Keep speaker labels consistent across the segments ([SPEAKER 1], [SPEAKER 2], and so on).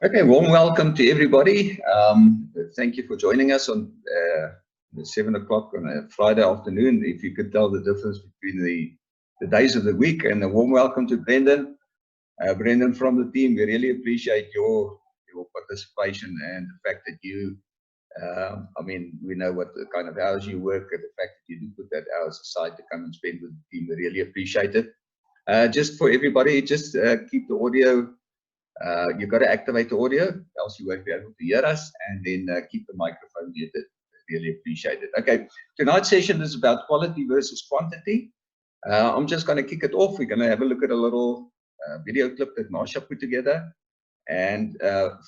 [SPEAKER 1] Okay, warm welcome to everybody. Thank you for joining us on the 7 o'clock on a Friday afternoon. If you could tell the difference between the days of the week, and a warm welcome to Brendan. Brendan from the team, we really appreciate your participation and the fact that you, we know what the kind of hours you work, and the fact that you do put that hours aside to come and spend with the team. We really appreciate it. Just for everybody, just keep the audio. You've got to activate the audio, else you won't be able to hear us, and then keep the microphone muted. Really appreciate it. Okay, tonight's session is about quality versus quantity. I'm just going to kick it off. We're going to have a look at a little video clip that Marsha put together, and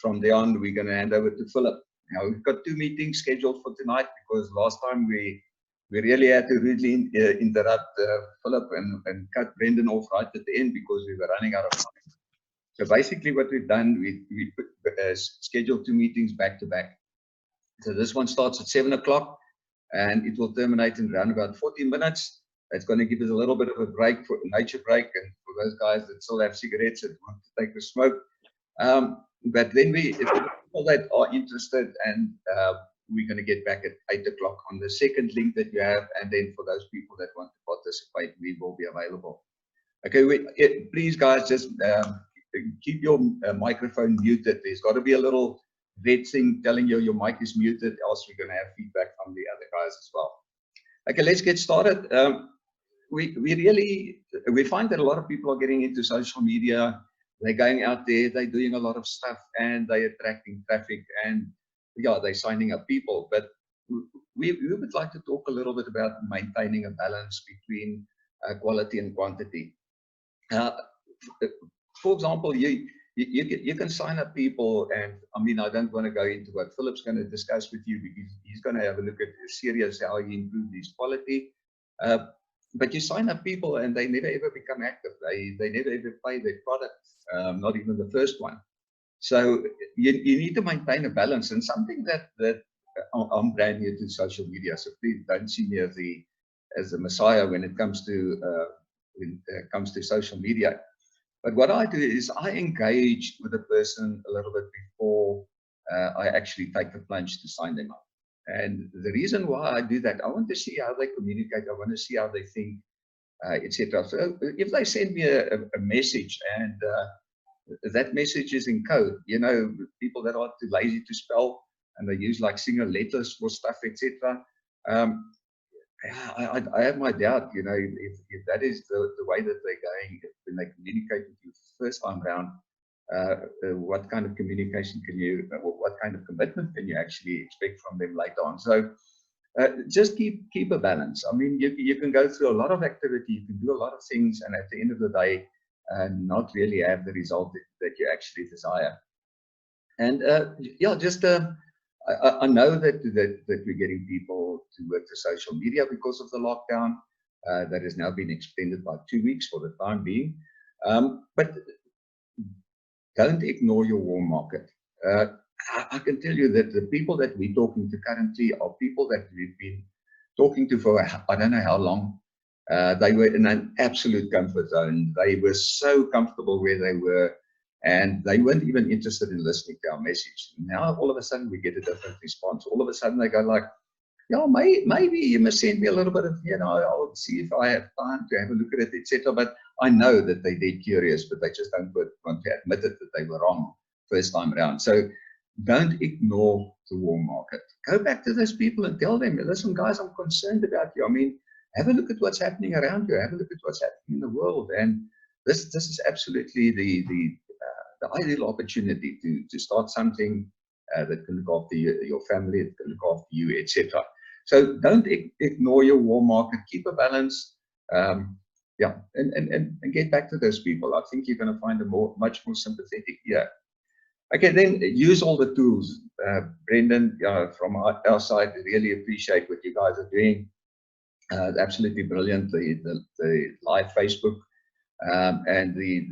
[SPEAKER 1] from there on, we're going to hand over to Philip. Now, we've got 2 meetings scheduled for tonight because last time we really had to rudely interrupt Philip and cut Brendan off right at the end because we were running out of time. So basically what we've done, we put scheduled 2 meetings back to back. So this one starts at 7 o'clock and it will terminate in around about 14 minutes. It's going to give us a little bit of a break, for nature break, and for those guys that still have cigarettes that want to take a smoke. But then if people that are interested, and we're going to get back at 8 o'clock on the second link that you have, and then for those people that want to participate, we will be available. Okay, please guys, just keep your microphone muted. There's got to be a little red thing telling you your mic is muted, else we're going to have feedback from the other guys as well. Okay, let's get started. We find that a lot of people are getting into social media. They're going out there, they're doing a lot of stuff, and they're attracting traffic, and yeah, they're signing up people. But we would like to talk a little bit about maintaining a balance between quality and quantity. For example, you can sign up people, and I don't want to go into what Philip's going to discuss with you because he's going to have a look at the series how he improved his quality. But you sign up people and they never ever become active. They never ever pay their product, not even the first one. So you need to maintain a balance, and something that I'm brand new to social media, so please don't see me as the messiah when it comes to social media. But what I do is I engage with a person a little bit before I actually take the plunge to sign them up. And the reason why I do that, I want to see how they communicate. I want to see how they think, etc. So if they send me a message and that message is in code, people that are too lazy to spell and they use like single letters for stuff, etc. I have my doubt, if that is the way that they're going, when they communicate with you first time around, what kind of communication what kind of commitment can you actually expect from them later on? So just keep a balance. You can go through a lot of activity, you can do a lot of things, and at the end of the day, not really have the result that you actually desire. And I know that we're getting people to work to social media because of the lockdown that has now been extended by 2 weeks for the time being. But don't ignore your warm market. I can tell you that the people that we're talking to currently are people that we've been talking to for I don't know how long. They were in an absolute comfort zone. They were so comfortable where they were, and they weren't even interested in listening to our message. Now, all of a sudden, we get a different response. All of a sudden, they go like, yeah, maybe you must send me a little bit of, I'll see if I have time to have a look at it, etc. But I know that they're dead curious, but they just don't want to admit it that they were wrong first time around. So don't ignore the warm market. Go back to those people and tell them, listen, guys, I'm concerned about you. Have a look at what's happening around you. Have a look at what's happening in the world. And this is absolutely the ideal opportunity to start something that can look after your family, that can look after you, etc. So don't ignore your warm market. Keep a balance. And get back to those people. I think you're going to find a much more sympathetic ear. Okay, then use all the tools. Brendan, from our side, we really appreciate what you guys are doing. Absolutely brilliant. The live Facebook and the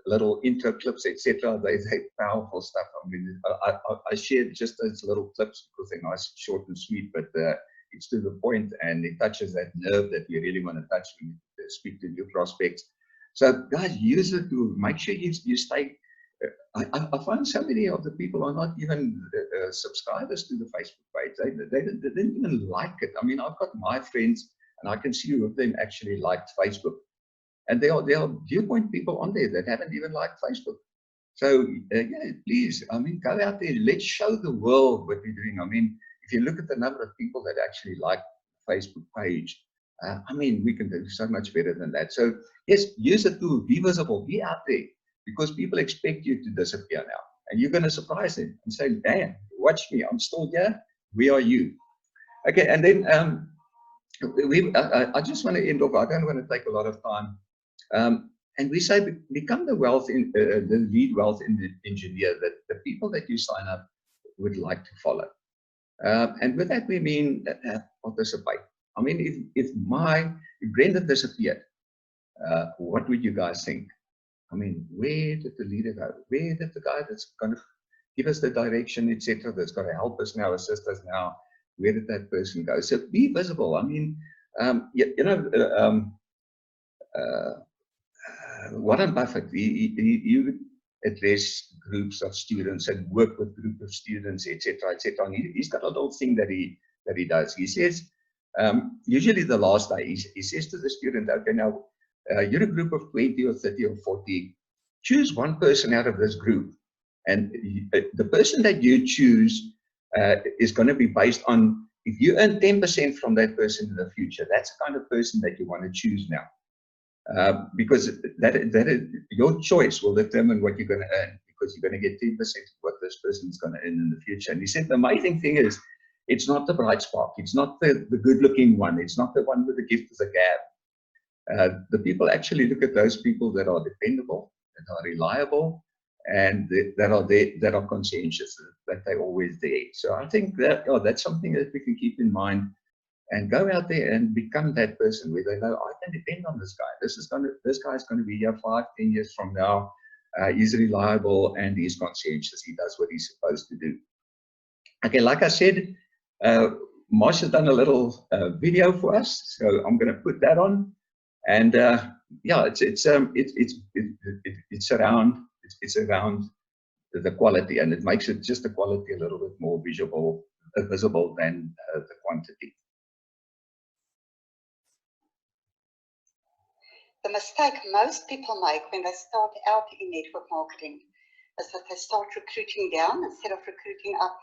[SPEAKER 1] little intro clips, etc. They're powerful stuff. I shared just those little clips because they're nice, short and sweet, but it's to the point and it touches that nerve that you really want to touch when you speak to new prospects. So guys, use it to make sure you stay I find so many of the people are not even subscribers to the Facebook page. They didn't even like it. I mean, I've got my friends, and I can see who of them actually liked Facebook. And there are viewpoint people on there that haven't even liked Facebook. So yeah, please, I mean, go out there. Let's show the world what we're doing. I mean, if you look at the number of people that actually like the Facebook page, I mean, we can do so much better than that. So yes, use the tool, be visible, be out there, because people expect you to disappear now. And you're going to surprise them and say, damn, watch me, I'm still here. We are you. Okay, and then I just want to end off. I don't want to take a lot of time. And we say become the the lead wealth engineer that the people that you sign up would like to follow. And with that we mean participate. I mean, if Brenda disappeared, what would you guys think? I mean, where did the leader go? Where did the guy that's going to give us the direction, etc., that's going to help us now, assist us now, where did that person go? So be visible. I mean, Warren Buffett, he would address groups of students and work with groups of students, etc., etc. And he's got a little thing that he does. He says, usually the last day, he says to the student, okay, now you're a group of 20 or 30 or 40. Choose one person out of this group, and the person that you choose is going to be based on if you earn 10% from that person in the future. That's the kind of person that you want to choose now. Because your choice will determine what you're going to earn, because you're going to get 10% of what this person is going to earn in the future. And he said the amazing thing is, it's not the bright spark, it's not the good-looking one, it's not the one with the gift of the gab. The people actually look at those people that are dependable, that are reliable, and that are conscientious, that they're always there. So I think that that's something that we can keep in mind. And go out there and become that person where they know, I can depend on this guy. This guy is going to be here 5, 10 years from now. He's reliable and he's conscientious. He does what he's supposed to do. Okay, like I said, Marsh has done a little video for us, so I'm going to put that on. And yeah, it's around the quality, and it makes it just the quality a little bit more visible than the quantity.
[SPEAKER 2] The mistake most people make when they start out in network marketing is that they start recruiting down instead of recruiting up.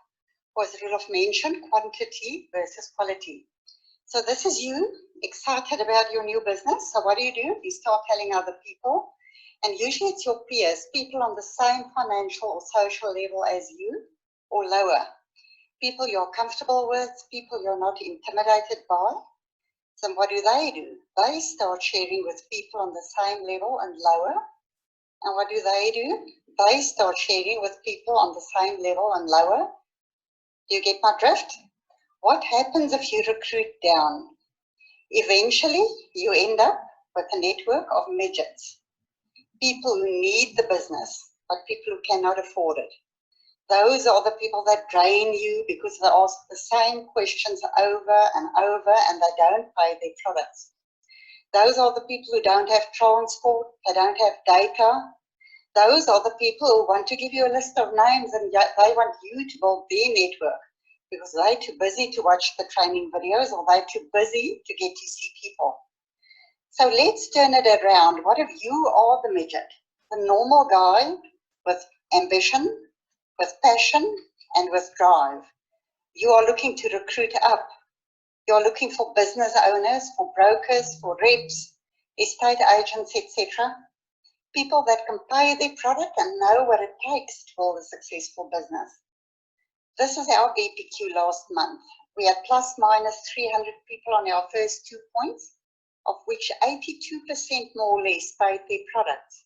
[SPEAKER 2] Or as Rudolph mentioned, quantity versus quality. So this is you, excited about your new business. So what do? You start telling other people, and usually it's your peers, people on the same financial or social level as you or lower. People you're comfortable with, people you're not intimidated by. So what do? They start sharing with people on the same level and lower. And what do? They start sharing with people on the same level and lower. Do you get my drift? What happens if you recruit down? Eventually, you end up with a network of midgets. People who need the business, but people who cannot afford it. Those are the people that drain you because they ask the same questions over and over and they don't pay their products. Those are the people who don't have transport, they don't have data. Those are the people who want to give you a list of names and they want you to build their network because they're too busy to watch the training videos or they're too busy to get to see people. So let's turn it around. What if you are the midget, the normal guy with ambition, with passion, and with drive? You are looking to recruit up. You're looking for business owners, for brokers, for reps, estate agents, etc. People that can pay their product and know what it takes to build a successful business. This is our BPQ last month. We had plus minus 300 people on our first 2 points, of which 82% more or less paid their products.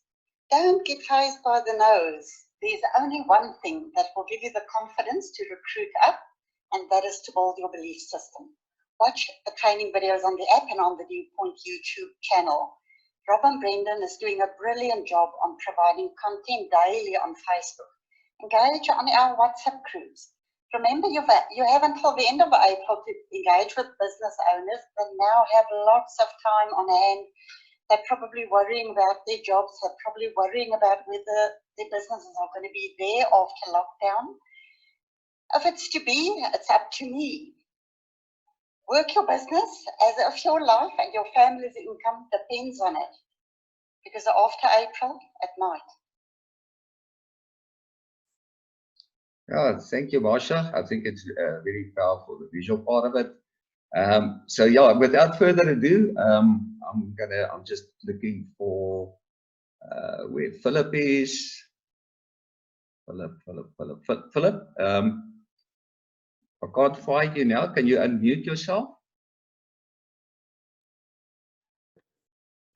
[SPEAKER 2] Don't get fazed by the nose. There's only one thing that will give you the confidence to recruit up, and that is to build your belief system. Watch the training videos on the app and on the Viewpoint YouTube channel. Rob and Brendan is doing a brilliant job on providing content daily on Facebook. Engage on our WhatsApp groups. Remember, you have until the end of April to engage with business owners that now have lots of time on hand They're probably worrying about their jobs. They're probably worrying about whether their businesses are going to be there after lockdown. If it's to be, it's up to me. Work your business as if your life and your family's income depends on it. Because after April, it might.
[SPEAKER 1] Yeah, thank you, Marsha. I think it's very powerful, the visual part of it. So yeah, without further ado, I'm just looking for where Philip is. Philip. I can't find you now. Can you unmute yourself?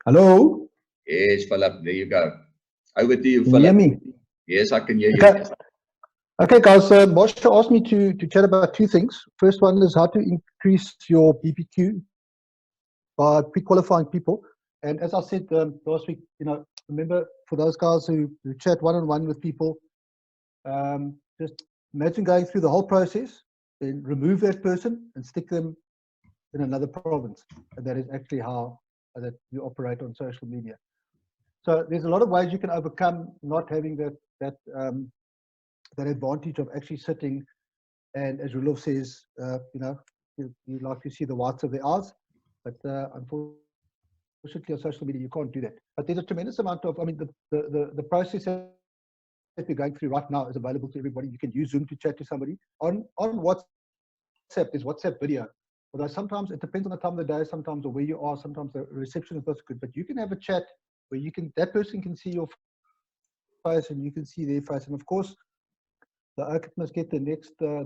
[SPEAKER 3] Hello.
[SPEAKER 1] Yes, Philip. There you go. Over to you,
[SPEAKER 3] Can
[SPEAKER 1] Philip.
[SPEAKER 3] you hear me?
[SPEAKER 1] Yes, I can hear you.
[SPEAKER 3] Okay. Okay, guys. Marsha asked me to chat about two things. First one is how to increase your BPQ by pre-qualifying people. And as I said last week, remember for those guys who chat one-on-one with people, just imagine going through the whole process, then remove that person and stick them in another province. And that is actually how that you operate on social media. So there's a lot of ways you can overcome not having that advantage of actually sitting, and as Roelof says, you like to see the whites of the eyes, but unfortunately on social media you can't do that. But there's a tremendous amount of, the process that we're going through right now is available to everybody. You can use Zoom to chat to somebody. On WhatsApp, there's WhatsApp video. Although sometimes it depends on the time of the day, sometimes or where you are, sometimes the reception is not good, but you can have a chat where that person can see your face and you can see their face. And of course, the OCIT must get the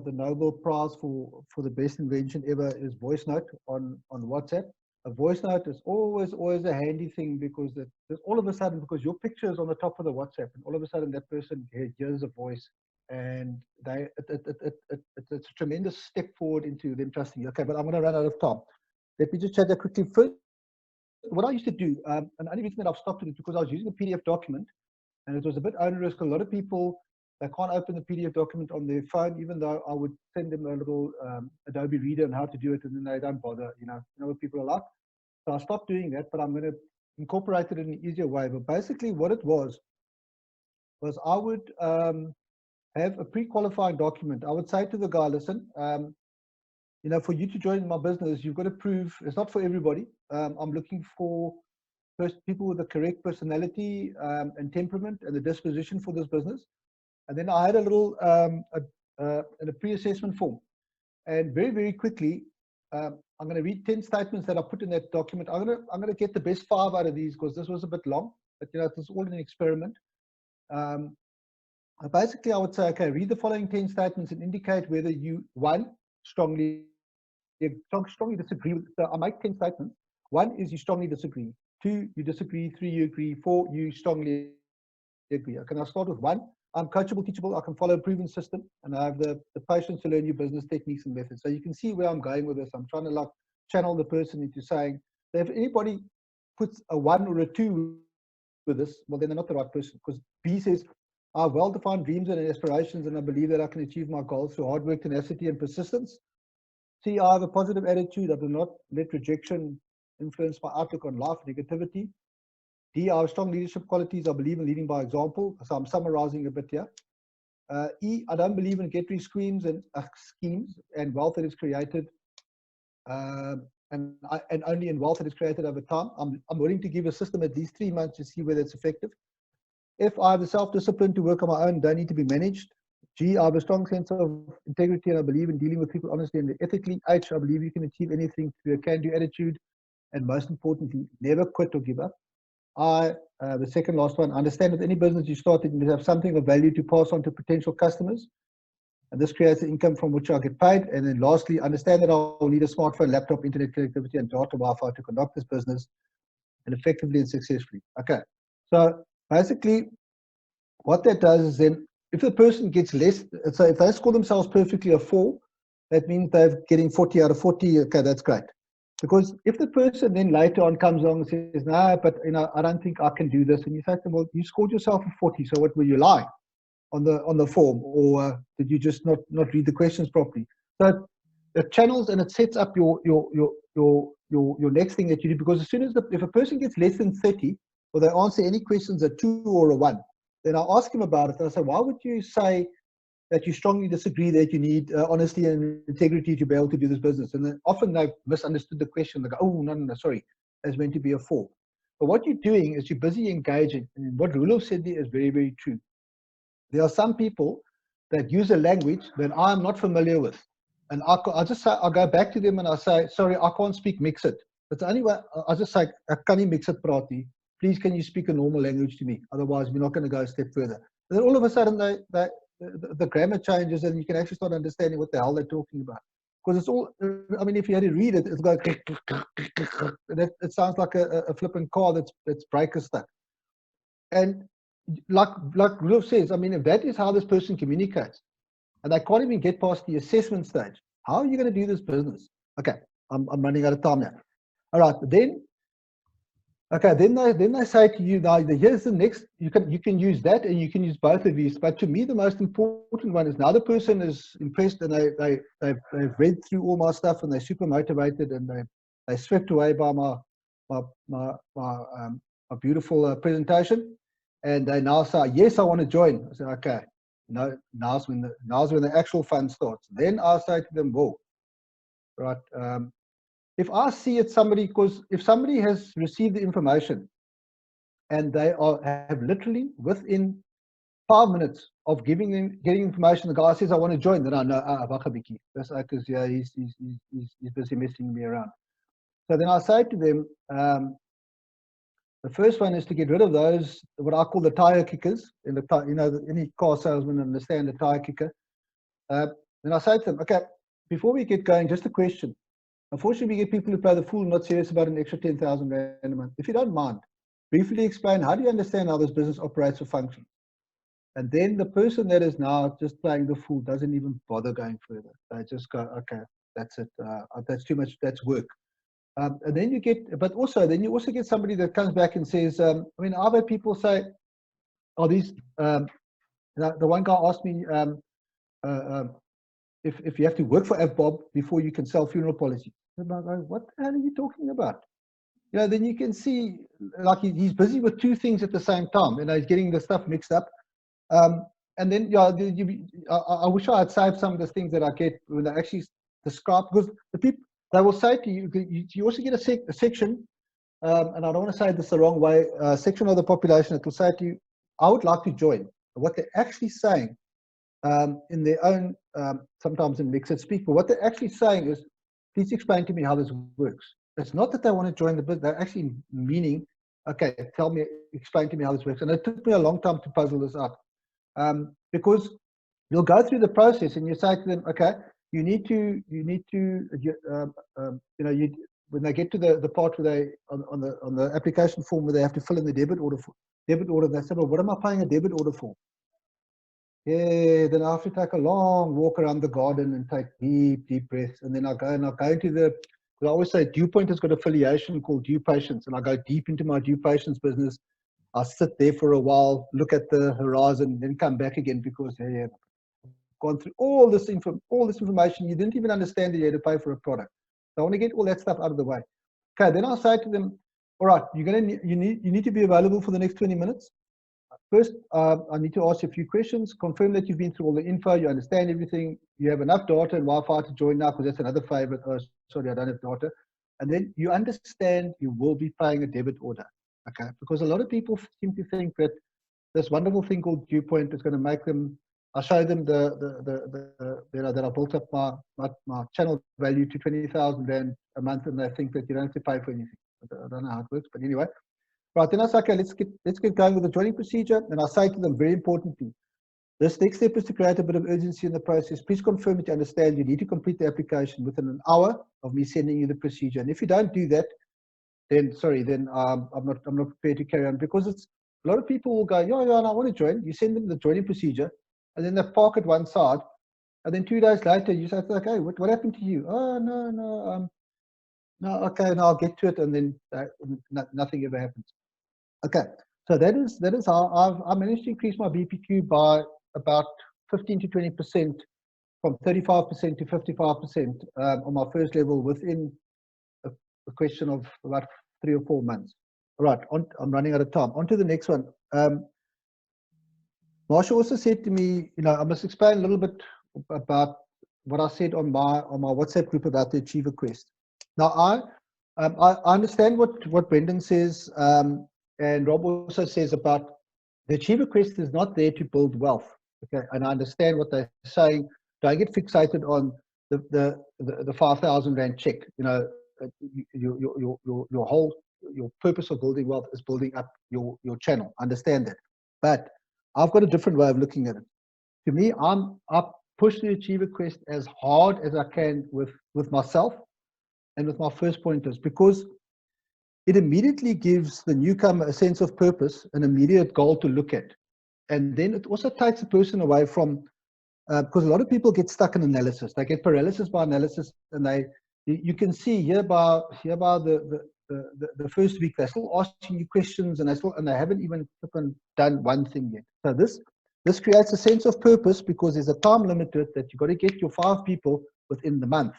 [SPEAKER 3] Nobel Prize for the best invention ever is voice note on WhatsApp. A voice note is always a handy thing, because there's all of a sudden, because your picture is on the top of the WhatsApp, and all of a sudden that person hears a voice, and it's a tremendous step forward into them trusting you. Okay, but I'm going to run out of time. Let me just chat that quickly. First, what I used to do, and the only reason that I've stopped it is because I was using a PDF document, and it was a bit onerous. A lot of people, they can't open the PDF document on their phone, even though I would send them a little Adobe Reader on how to do it, and then they don't bother. You know what people are like. So I stopped doing that, but I'm going to incorporate it in an easier way. But basically, what it was I would have a pre-qualifying document. I would say to the guy, listen, for you to join my business, you've got to prove it's not for everybody. I'm looking for people with the correct personality and temperament and the disposition for this business. And then I had a little a pre-assessment form, and very, very quickly, I'm going to read 10 statements that I put in that document. I'm going to get the best 5 out of these, because this was a bit long, but it was all an experiment. Basically, I would say, okay, read the following 10 statements and indicate whether you, 1, strongly disagree with. So I make 10 statements. 1 is you strongly disagree. 2, you disagree. 3, you agree. 4, you strongly agree. Okay, I'll start with 1. I'm coachable, teachable. I can follow a proven system, and I have the patience to learn new business techniques and methods. So you can see where I'm going with this. I'm trying to channel the person into saying that if anybody puts a 1 or a 2 with this, well, then they're not the right person. Because B says, I have well-defined dreams and aspirations, and I believe that I can achieve my goals through hard work, tenacity, and persistence. C, I have a positive attitude. I do not let rejection influence my outlook on life, negativity. D, I have strong leadership qualities. I believe in leading by example. So I'm summarizing a bit here. E, I don't believe in get-rich schemes and wealth that is created, and only in wealth that is created over time. I'm willing to give a system at least 3 months to see whether it's effective. F, I have the self-discipline to work on my own, don't need to be managed. G, I have a strong sense of integrity, and I believe in dealing with people honestly and ethically. H, I believe you can achieve anything through a can-do attitude, and most importantly, never quit or give up. I, the second last one, understand that any business you start, you must have something of value to pass on to potential customers, and this creates an income from which I get paid. And then lastly, understand that I will need a smartphone, laptop, internet connectivity, and data Wi-Fi to conduct this business and effectively and successfully. Okay, so basically what that does is, then if the person gets less, so if they score themselves perfectly a 4, that means they're getting 40 out of 40. Okay, that's great. Because if the person then later on comes along and says, no, but I don't think I can do this, and you say to them, well, you scored yourself a 40, so what, were you lying on the form, or did you just not read the questions properly? So it channels and it sets up your next thing that you do. Because as soon as if a person gets less than 30, or they answer any questions a 2 or a 1, then I ask him about it. I say, why would you say that you strongly disagree that you need honesty and integrity to be able to do this business? And then often they've misunderstood the question. They go, oh, no, sorry, it's meant to be a 4. But what you're doing is you're busy engaging. And what Roelof said there is very, very true. There are some people that use a language that I'm not familiar with. And I'll just say, I'll go back to them and I'll say, sorry, I can't speak mixed. That's the only way. I'll just say, I can't mix it, Prati. Please, can you speak a normal language to me? Otherwise, we're not going to go a step further. And then all of a sudden, the grammar changes and you can actually start understanding what the hell they're talking about. Because it's all, I mean, if you had to read it, it's like, it sounds like a flipping car that's breaker stuck. And like Roelof says, I mean, if that is how this person communicates, and they can't even get past the assessment stage, how are you going to do this business? Okay, I'm running out of time now. All right, then they say to you, now here's the next, you can use that and you can use both of these. But to me, the most important one is now the person is impressed and they've read through all my stuff and they're super motivated and they're swept away by my beautiful presentation, and they now say, yes, I want to join. I say, okay, no, now's when the actual fun starts. Then I say to them, whoa, right. If I see it, because if somebody has received the information and they have literally within 5 minutes of getting information, the guy says, I want to join, then I know, Bakabiki. That's because he's busy messing me around. So then I say to them, the first one is to get rid of those, what I call the tire kickers. Any car salesman understand the tire kicker. Then I say to them, okay, before we get going, just a question. Unfortunately, we get people who play the fool, not serious about an extra 10,000 rand a month. If you don't mind, briefly explain, how do you understand how this business operates or functions? And then the person that is now just playing the fool doesn't even bother going further. They just go, okay, that's it. That's too much. That's work. And then you also get somebody that comes back and says, I mean, I've had people say, oh, these, the one guy asked me, if you have to work for AVBOB before you can sell funeral policies. And I go, what the hell are you talking about? Then you can see, like, he's busy with 2 things at the same time. He's getting the stuff mixed up. And then, I wish I had saved some of the things that I get when they actually describe, because the people, they will say to you, you also get a section, and I don't want to say this the wrong way, a section of the population that will say to you, I would like to join. What they're actually saying, in their own, sometimes in mixed speak, but what they're actually saying is, please explain to me how this works. It's not that they want to join the business, they're actually meaning, okay, explain to me how this works. And it took me a long time to puzzle this up. Because you'll go through the process and you say to them, okay, you need to, when they get to the part where they, on the application form where they have to fill in the debit order, they say, well, what am I paying a debit order for? Yeah, then I have to take a long walk around the garden and take deep breaths. And then I go into because I always say DuPont has got affiliation called DuPatience, and I go deep into my DuPatience business. I sit there for a while, look at the horizon, then come back again because I've gone through all this information. You didn't even understand that you had to pay for a product. So I want to get all that stuff out of the way. Okay, then I'll say to them, all right, you need to be available for the next 20 minutes. First, I need to ask you a few questions, confirm that you've been through all the info, you understand everything, you have enough data and Wi-Fi to join now, because that's another favorite. Oh, sorry, I don't have data. And then you understand you will be paying a debit order, okay? Because a lot of people seem to think that this wonderful thing called DuPont is going to make them, I show them that I built up my channel value to 20,000 rand a month, and they think that you don't have to pay for anything. I don't know how it works, but anyway. Right, then I say, okay, let's get going with the joining procedure. And I say to them, very importantly, this next step is to create a bit of urgency in the process. Please confirm that you understand you need to complete the application within an hour of me sending you the procedure. And if you don't do that, then sorry, then I'm not prepared to carry on, because it's a lot of people will go, yeah, I want to join. You send them the joining procedure, and then they park at one side, and then 2 days later you say, okay, what happened to you? Oh no, okay, now I'll get to it, and then nothing ever happens. Okay, so that is how I managed to increase my BPQ by about 15 to 20% from 35% to 55% on my first level within a question of about 3 or 4 months. All right, I'm running out of time. On to the next one. Marsha also said to me, I must explain a little bit about what I said on my WhatsApp group about the Achiever Quest. Now, I understand what Brendan says, and Rob also says about the Achiever Quest is not there to build wealth. Okay, and I understand what they're saying. Don't get fixated on the 5,000 Rand check. Your purpose of building wealth is building up your channel. I understand that, but I've got a different way of looking at it. To me, I push the Achiever Quest as hard as I can with myself and with my first pointers, because it immediately gives the newcomer a sense of purpose, an immediate goal to look at. And then it also takes a person away from, because a lot of people get stuck in analysis. They get paralysis by analysis, and you can see here by the first week, they're still asking you questions, and they haven't even done one thing yet. So this creates a sense of purpose, because there's a time limit to it that you've got to get your 5 people within the month.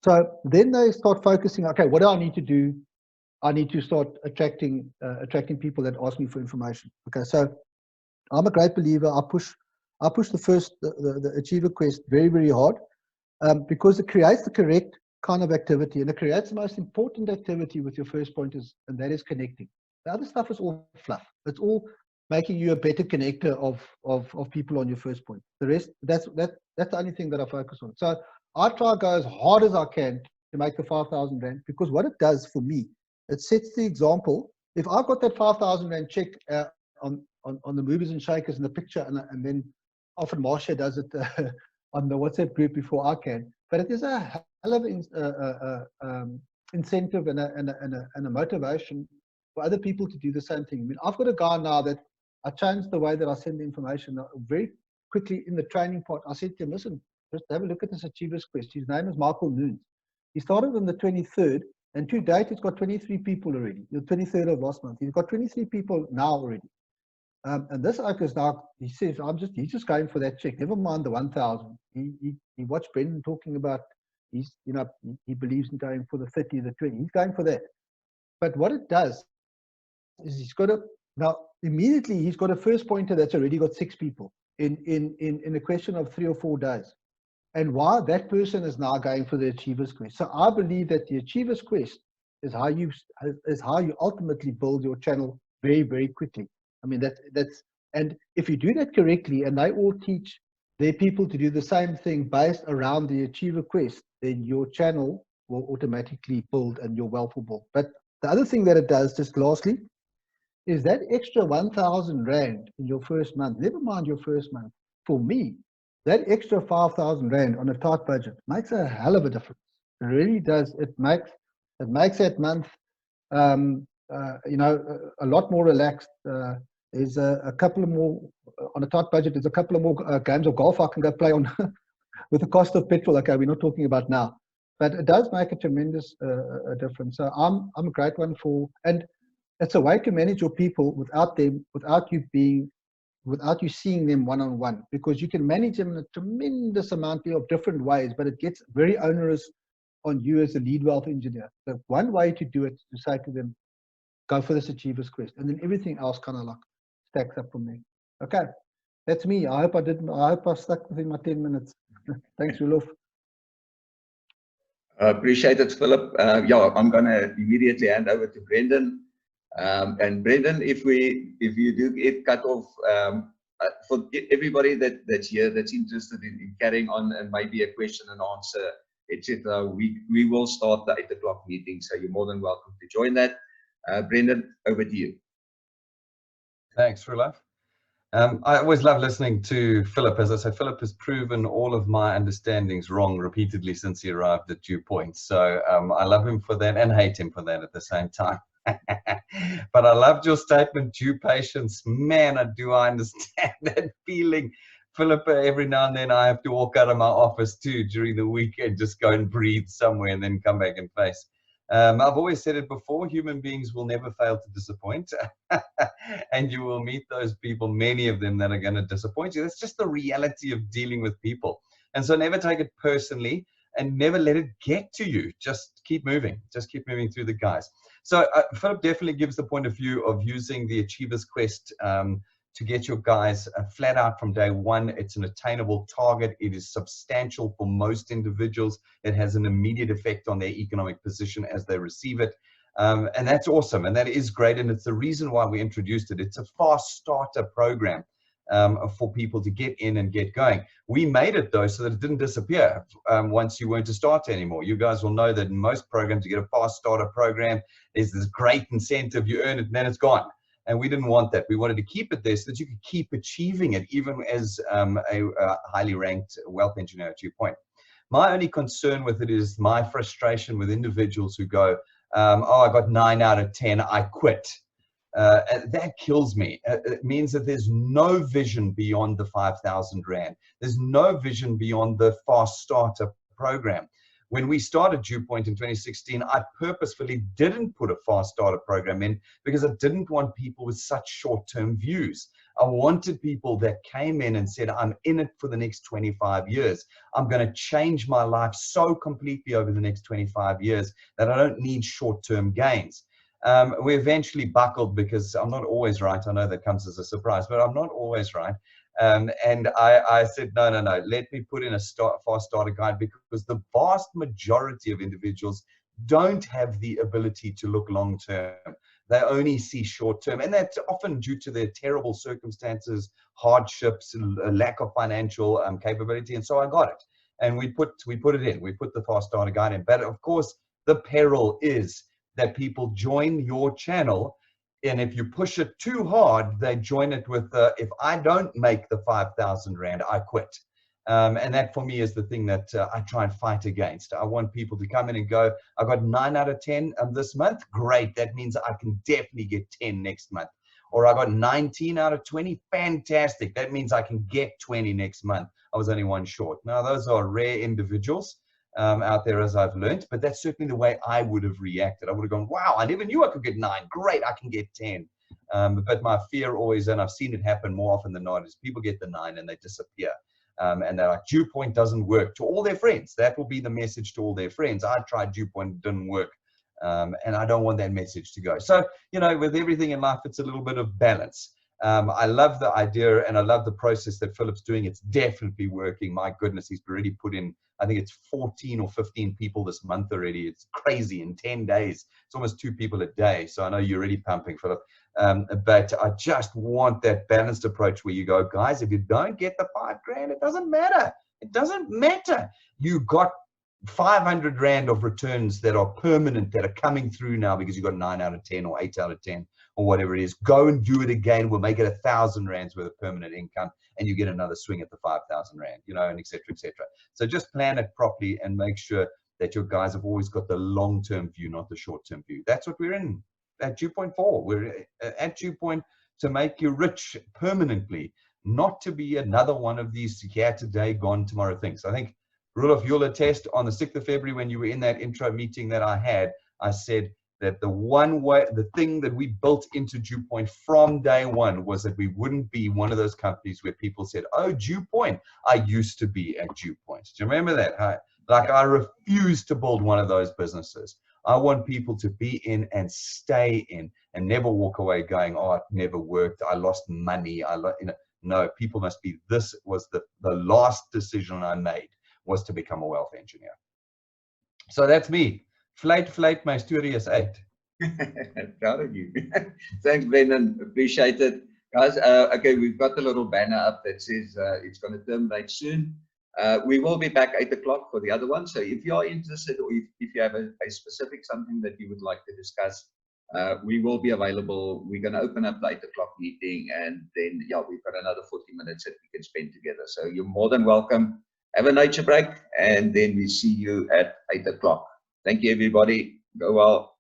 [SPEAKER 3] So then they start focusing, okay, what do I need to do? I need to start attracting people that ask me for information. Okay, so I'm a great believer. I push the Achiever Quest very, very hard, because it creates the correct kind of activity, and it creates the most important activity with your first pointers, and that is connecting. The other stuff is all fluff. It's all making you a better connector of people on your first point. The rest, that's the only thing that I focus on. So I try to go as hard as I can to make the 5,000 Rand, because what it does for me, it sets the example. If I've got that 5,000 Rand check on the movers and shakers in the picture, and then often Marsha does it on the WhatsApp group before I can, but it is a hell of an incentive and a motivation for other people to do the same thing. I mean, I've got a guy now that I changed the way that I send the information very quickly in the training part. I said to him, listen, just have a look at this Achievers Quest. His name is Michael Noons. He started on the 23rd, and to date, he's got 23 people already. The 23rd of last month. He's got 23 people now already. And this Oakers now, he says, he's just going for that check. Never mind the 1,000. He watched Brendan talking about, he believes in going for the 30, the 20. He's going for that. But what it does is now immediately he's got a first pointer that's already got 6 people in a question of 3 or 4 days. And why that person is now going for the Achievers Quest. So I believe that the Achievers Quest is how you ultimately build your channel very, very quickly. I mean, and if you do that correctly, and they all teach their people to do the same thing based around the Achiever Quest, then your channel will automatically build and your wealth will build. But the other thing that it does, just lastly, is that extra 1,000 Rand in your first month, never mind your first month, for me, that extra 5,000 Rand on a tight budget makes a hell of a difference. It really does. It makes that month, a lot more relaxed. There's a couple of more, on a tight budget, there's a couple of more games of golf I can go play on with the cost of petrol. Okay, we're not talking about now. But it does make a tremendous difference. So I'm a great one and it's a way to manage your people without you seeing them one-on-one, because you can manage them in a tremendous amount of different ways, but it gets very onerous on you as a lead wealth engineer. The one way to do it is to say to them, go for this Achievers Quest, and then everything else kind of like stacks up from there. Okay, that's me. I hope I stuck within my 10 minutes. Thanks, Roloff.
[SPEAKER 1] Appreciate it, Philip. Yeah, I'm going to immediately hand over to Brendan. And Brendan, if you do get cut off, for everybody that's here that's interested in carrying on and maybe a question and answer, etc., we will start the 8 o'clock meeting, so you're more than welcome to join that. Brendan, over to you.
[SPEAKER 4] Thanks, Roloff. I always love listening to Philip. As I say, Philip has proven all of my understandings wrong repeatedly since he arrived at Dew Point. So I love him for that and hate him for that at the same time. But I loved your statement, due patience. Man, do I understand that feeling. Philip, every now and then I have to walk out of my office too during the week and just go and breathe somewhere and then come back and face. I've always said it before, human beings will never fail to disappoint. And you will meet those people, many of them, that are going to disappoint you. That's just the reality of dealing with people. And so never take it personally and never let it get to you. Just keep moving. Just keep moving through the guys. So Philip definitely gives the point of view of using the Achievers Quest to get your guys flat out from day one. It's an attainable target. It is substantial for most individuals. It has an immediate effect on their economic position as they receive it. And that's awesome. And that is great. And it's the reason why we introduced it. It's a fast starter program for people to get in and get going. We made it though so that it didn't disappear once you weren't a starter anymore. You guys will know that in most programs, you get a fast starter program, there's this great incentive, you earn it, and then it's gone. And we didn't want that. We wanted to keep it there so that you could keep achieving it, even as a highly ranked wealth engineer, to your point. My only concern with it is my frustration with individuals who go, oh, I got 9 out of 10, I quit. That kills me. It means that there's no vision beyond the 5,000 Rand. There's no vision beyond the fast starter program. When we started DewPoint in 2016, I purposefully didn't put a fast starter program in because I didn't want people with such short-term views. I wanted people that came in and said, I'm in it for the next 25 years. I'm going to change my life so completely over the next 25 years that I don't need short-term gains. We eventually buckled because I'm not always right. I know that comes as a surprise, but I'm not always right. And I said, no, let me put in a fast starter guide, because the vast majority of individuals don't have the ability to look long term. They only see short term, and that's often due to their terrible circumstances, hardships, a lack of financial capability. And so I got it, and we put it in. We put the fast starter guide in. But of course, the peril is that people join your channel, and if you push it too hard, they join it with, if I don't make the 5,000 Rand, I quit. And that for me is the thing that I try and fight against. I want people to come in and go, I got 9 out of 10 this month. Great. That means I can definitely get 10 next month. Or I got 19 out of 20. Fantastic. That means I can get 20 next month. I was only 1 short. Now, those are rare individuals out there, as I've learned, but that's certainly the way I would have reacted. I would have gone, wow, I never knew I could get 9. Great, I can get 10. But my fear always, and I've seen it happen more often than not, is people get the 9 and they disappear. And they're like, DewPoint doesn't work, to all their friends. That will be the message to all their friends. I tried DewPoint, it didn't work. And I don't want that message to go. So, you know, with everything in life, it's a little bit of balance. I love the idea, and I love the process that Philip's doing. It's definitely working. My goodness, he's already put in, I think it's 14 or 15 people this month already. It's crazy. In 10 days, it's almost 2 people a day. So I know you're already pumping, Philip. But I just want that balanced approach where you go, guys, if you don't get the 5 grand, it doesn't matter. It doesn't matter. You got 500 Rand of returns that are permanent, that are coming through now because you got 9 out of 10 or 8 out of 10 or whatever it is. Go and do it again. We'll make it 1,000 Rands worth of permanent income, and you get another swing at the 5,000 Rand, you know, and et cetera, et cetera. So just plan it properly and make sure that your guys have always got the long-term view, not the short-term view. That's what we're in at DewPoint for. We're at DewPoint to make you rich permanently, not to be another one of these here today, gone tomorrow things. I think, Roelof, you'll attest, on the 6th of February when you were in that intro meeting that I had, I said that the thing that we built into DewPoint from day one was that we wouldn't be one of those companies where people said, oh, DewPoint, I used to be at DewPoint. Do you remember that? I refuse to build one of those businesses. I want people to be in and stay in and never walk away going, oh, it never worked. I lost money. No, people must be, this was the last decision I made, was to become a wealth engineer. So that's me. Flight, my story is 8.
[SPEAKER 1] Proud of you. Thanks, Brendan. Appreciate it. Guys, okay, we've got the little banner up that says it's going to terminate soon. We will be back 8 o'clock for the other one. So if you are interested, or if you have a specific something that you would like to discuss, we will be available. We're going to open up the 8 o'clock meeting, and then, yeah, we've got another 40 minutes that we can spend together. So you're more than welcome. Have a nature break, and then we see you at 8 o'clock. Thank you, everybody. Go well.